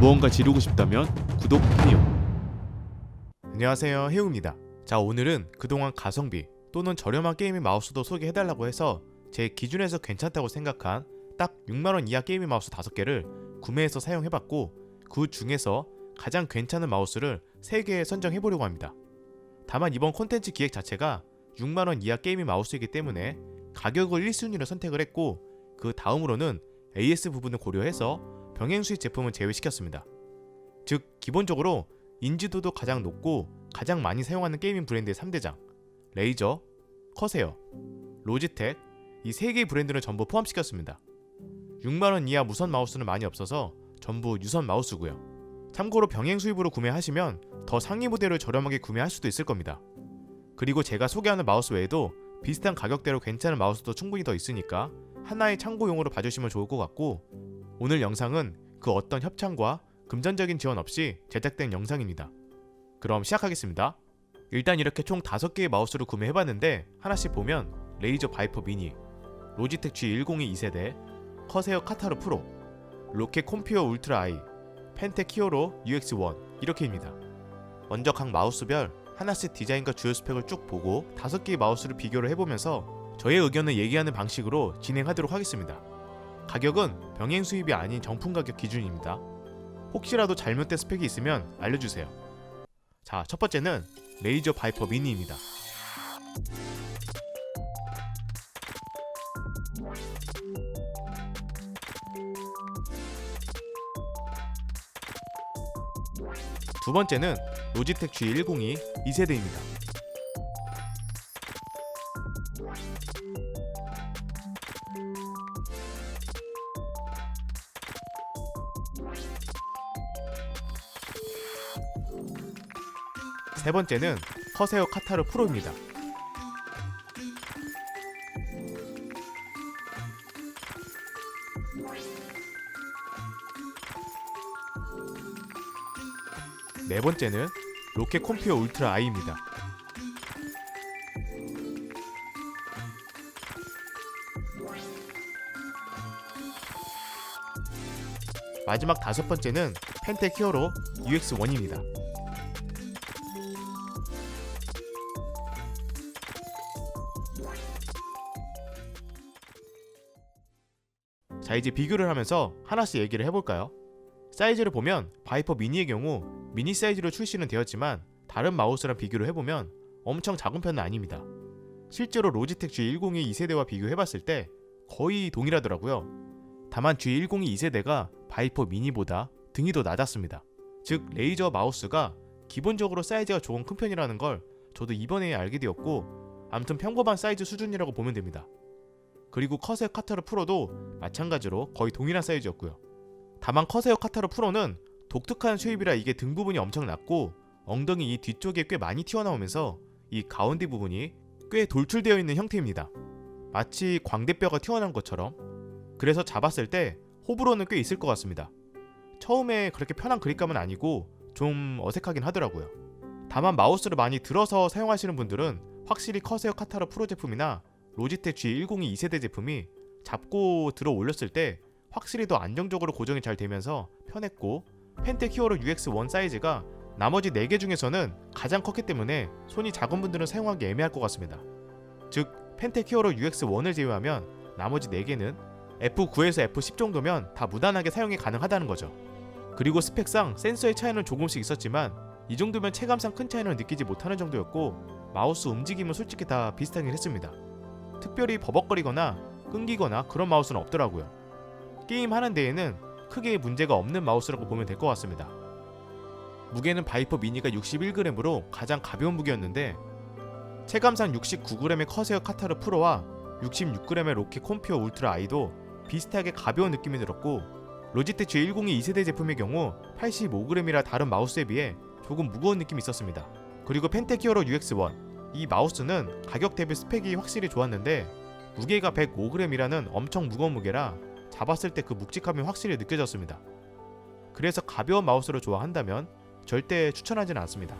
무언가 지르고 싶다면 구독 해요. 안녕하세요, 해우입니다. 자, 오늘은 그동안 가성비 또는 저렴한 게이밍 마우스도 소개해달라고 해서 제 기준에서 괜찮다고 생각한 딱 6만원 이하 게이밍 마우스 5개를 구매해서 사용해봤고, 그 중에서 가장 괜찮은 마우스를 3개 선정해보려고 합니다. 다만 이번 콘텐츠 기획 자체가 6만원 이하 게이밍 마우스이기 때문에 가격을 1순위로 선택을 했고, 그 다음으로는 AS 부분을 고려해서 병행 수입 제품은 제외시켰습니다. 즉, 기본적으로 인지도도 가장 높고 가장 많이 사용하는 게이밍 브랜드의 3대장 레이저, 커세어, 로지텍, 이 3개의 브랜드를 전부 포함시켰습니다. 6만원 이하 무선 마우스는 많이 없어서 전부 유선 마우스고요. 참고로 병행 수입으로 구매하시면 더 상위 모델을 저렴하게 구매할 수도 있을 겁니다. 그리고 제가 소개하는 마우스 외에도 비슷한 가격대로 괜찮은 마우스도 충분히 더 있으니까 하나의 참고용으로 봐주시면 좋을 것 같고, 오늘 영상은 그 어떤 협찬과 금전적인 지원 없이 제작된 영상입니다. 그럼 시작하겠습니다. 일단 이렇게 총 5개의 마우스를 구매해봤는데, 하나씩 보면 레이저 바이퍼 미니, 로지텍 G102 2세대, 커세어 카타르 프로, 로켓 콤퓨어 울트라 아이, 펜텍 히어로 UX1 이렇게입니다. 먼저 각 마우스별 하나씩 디자인과 주요 스펙을 쭉 보고 5개의 마우스를 비교를 해보면서 저의 의견을 얘기하는 방식으로 진행하도록 하겠습니다. 가격은 병행 수입이 아닌 정품 가격 기준입니다. 혹시라도 잘못된 스펙이 있으면 알려주세요. 자, 첫 번째는 레이저 바이퍼 미니입니다. 두 번째는 로지텍 G102 2세대입니다. 세 번째는 커세어 카타르 프로입니다. 네 번째는 로켓 콤퓨어 울트라 아이입니다. 마지막 5번째는 펜텍 히어로 UX1입니다. 자, 이제 비교를 하면서 하나씩 얘기를 해볼까요? 사이즈를 보면 바이퍼 미니의 경우 미니 사이즈로 출시는 되었지만 다른 마우스랑 비교를 해보면 엄청 작은 편은 아닙니다. 실제로 로지텍 G102 2세대와 비교해봤을 때 거의 동일하더라고요. 다만 G102 2세대가 바이퍼 미니보다 등이 더 낮았습니다. 즉, 레이저 마우스가 기본적으로 사이즈가 조금 큰 편이라는 걸 저도 이번에 알게 되었고, 아무튼 평범한 사이즈 수준이라고 보면 됩니다. 그리고 커세어 카타르 프로도 마찬가지로 거의 동일한 사이즈였고요. 다만 커세어 카타르 프로는 독특한 쉐입이라 이게 등 부분이 엄청 낮고 엉덩이 이 뒤쪽에 꽤 많이 튀어나오면서 이 가운데 부분이 꽤 돌출되어 있는 형태입니다. 마치 광대뼈가 튀어나온 것처럼. 그래서 잡았을 때 호불호는 꽤 있을 것 같습니다. 처음에 그렇게 편한 그립감은 아니고 좀 어색하긴 하더라고요. 다만 마우스를 많이 들어서 사용하시는 분들은 확실히 커세어 카타르 프로 제품이나 로지텍 G102 2세대 제품이 잡고 들어 올렸을 때 확실히 더 안정적으로 고정이 잘 되면서 편했고, 펜텍 히어로 UX1 사이즈가 나머지 4개 중에서는 가장 컸기 때문에 손이 작은 분들은 사용하기 애매할 것 같습니다. 즉, 펜텍 히어로 UX1을 제외하면 나머지 4개는 F9에서 F10 정도면 다 무난하게 사용이 가능하다는 거죠. 그리고 스펙상 센서의 차이는 조금씩 있었지만 이 정도면 체감상 큰 차이는 느끼지 못하는 정도였고, 마우스 움직임은 솔직히 다 비슷하긴 했습니다. 특별히 버벅거리거나 끊기거나 그런 마우스는 없더라고요. 게임 하는 데에는 크게 문제가 없는 마우스라고 보면 될 것 같습니다. 무게는 바이퍼 미니가 61g으로 가장 가벼운 무게였는데, 체감상 69g의 커세어 카타르 프로와 66g의 로켓 콤퓨어 울트라 아이도 비슷하게 가벼운 느낌이 들었고, 로지텍 G102 2세대 제품의 경우 85g이라 다른 마우스에 비해 조금 무거운 느낌이 있었습니다. 그리고 펜텍 히어로 UX1, 이 마우스는 가격 대비 스펙이 확실히 좋았는데 무게가 105g이라는 엄청 무거운 무게라 잡았을 때 그 묵직함이 확실히 느껴졌습니다. 그래서 가벼운 마우스를 좋아한다면 절대 추천하지는 않습니다.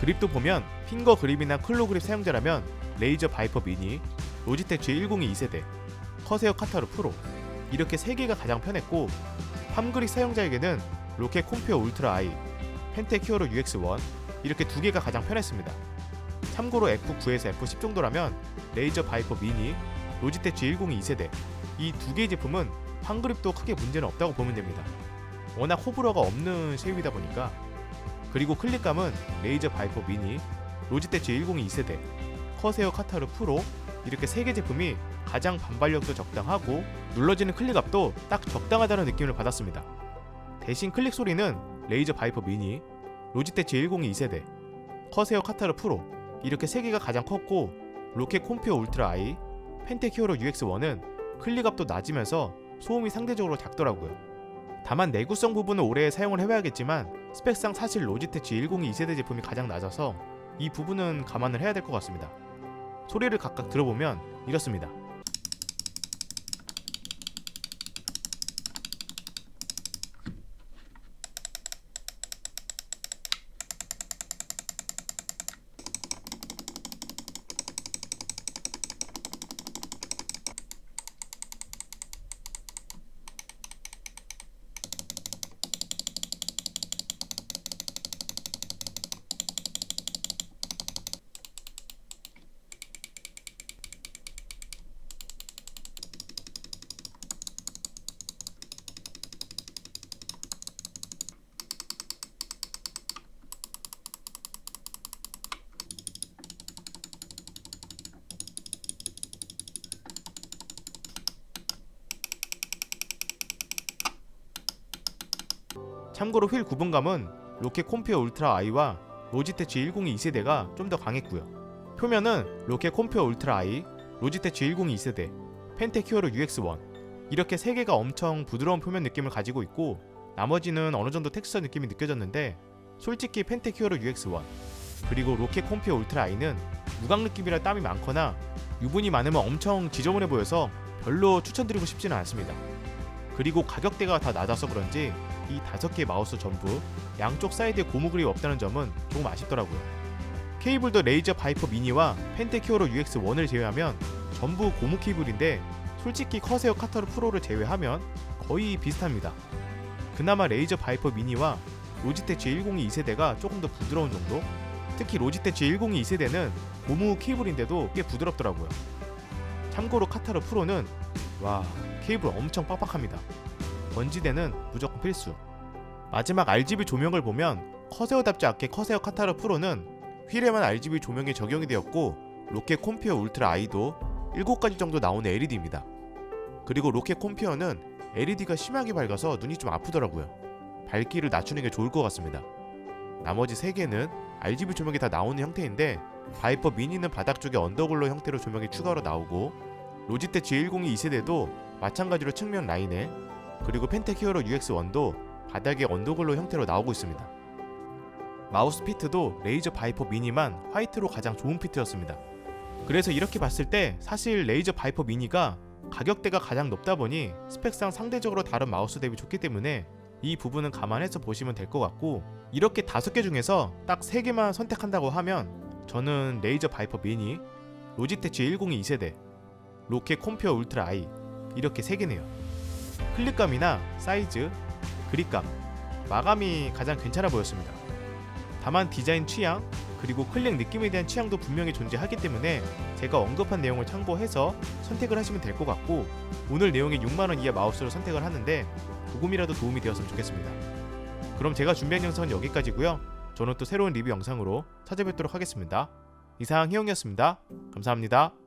그립도 보면 핑거 그립이나 클로 그립 사용자라면 레이저 바이퍼 미니, 로지텍 G102 2세대, 커세어 카타르 프로 이렇게 3개가 가장 편했고, 팜그립 사용자에게는 로켓 콤피어 울트라 I, 펜텍 히어로 UX1 이렇게 두 개가 가장 편했습니다. 참고로 F9에서 F10 정도라면 레이저 바이퍼 미니, 로지텍 G102 2세대 이 두 개의 제품은 황그립도 크게 문제는 없다고 보면 됩니다. 워낙 호불호가 없는 쉐입이다 보니까. 그리고 클릭감은 레이저 바이퍼 미니, 로지텍 G102 2세대, 커세어 카타르 프로 이렇게 세 개 제품이 가장 반발력도 적당하고 눌러지는 클릭압도 딱 적당하다는 느낌을 받았습니다. 대신 클릭 소리는 레이저 바이퍼 미니, 로지텍 G102 2세대, 커세어 카타르 프로 이렇게 세 개가 가장 컸고 로켓 콤피어 울트라 I, 펜텍 히어로 UX1은 클릭압도 낮으면서 소음이 상대적으로 작더라고요. 다만 내구성 부분은 오래 사용을 해봐야겠지만 스펙상 사실 로지텍 G102 2세대 제품이 가장 낮아서 이 부분은 감안을 해야 될 것 같습니다. 소리를 각각 들어보면 이렇습니다. 참고로 휠 구분감은 로켓 콤피어 울트라 I와 로지텍 G102 2세대가 좀 더 강했고요. 표면은 로켓 콤피어 울트라 I, 로지텍 G102 2세대, 펜텍 히어로 UX1 이렇게 세 개가 엄청 부드러운 표면 느낌을 가지고 있고 나머지는 어느 정도 텍스처 느낌이 느껴졌는데 솔직히 펜텍 히어로 UX1 그리고 로켓 콤피어 울트라 I는 무광 느낌이라 땀이 많거나 유분이 많으면 엄청 지저분해 보여서 별로 추천드리고 싶지는 않습니다. 그리고 가격대가 다 낮아서 그런지 이 5개의 마우스 전부 양쪽 사이드에 고무 그립이 없다는 점은 조금 아쉽더라고요. 케이블도 레이저 바이퍼 미니와 펜텍 히어로 UX1을 제외하면 전부 고무 케이블인데 솔직히 커세어 카타르 프로를 제외하면 거의 비슷합니다. 그나마 레이저 바이퍼 미니와 로지텍 G102 2세대가 조금 더 부드러운 정도? 특히 로지텍 G102 2세대는 고무 케이블인데도 꽤 부드럽더라고요. 참고로 카타르 프로는 와 케이블 엄청 빡빡합니다. 번지대는 무조건 필수. 마지막 RGB 조명을 보면 커세어답지 않게 커세어 카타르 프로는 휠에만 RGB 조명이 적용이 되었고 로켓 콤피어 울트라 I도 7가지 정도 나오는 LED입니다. 그리고 로켓 콤피어는 LED가 심하게 밝아서 눈이 좀 아프더라고요. 밝기를 낮추는 게 좋을 것 같습니다. 나머지 3개는 RGB 조명이 다 나오는 형태인데 바이퍼 미니는 바닥 쪽에 언더글로 형태로 조명이 추가로 나오고 로지텍 G102 2세대도 마찬가지로 측면 라인에 그리고 펜텍 히어로 UX1도 바닥에 언더글로 형태로 나오고 있습니다. 마우스 피트도 레이저 바이퍼 미니만 화이트로 가장 좋은 피트였습니다. 그래서 이렇게 봤을 때 사실 레이저 바이퍼 미니가 가격대가 가장 높다 보니 스펙상 상대적으로 다른 마우스 대비 좋기 때문에 이 부분은 감안해서 보시면 될 것 같고 이렇게 5개 중에서 딱 3개만 선택한다고 하면 저는 레이저 바이퍼 미니, 로지텍 G102 2세대, 로켓 콤피어 울트라 I 이렇게 3개네요. 클릭감이나 사이즈, 그립감, 마감이 가장 괜찮아 보였습니다. 다만 디자인 취향, 그리고 클릭 느낌에 대한 취향도 분명히 존재하기 때문에 제가 언급한 내용을 참고해서 선택을 하시면 될 것 같고 오늘 내용의 6만원 이하 마우스를 선택을 하는데 조금이라도 도움이 되었으면 좋겠습니다. 그럼 제가 준비한 영상은 여기까지고요. 저는 또 새로운 리뷰 영상으로 찾아뵙도록 하겠습니다. 이상 희영이었습니다. 감사합니다.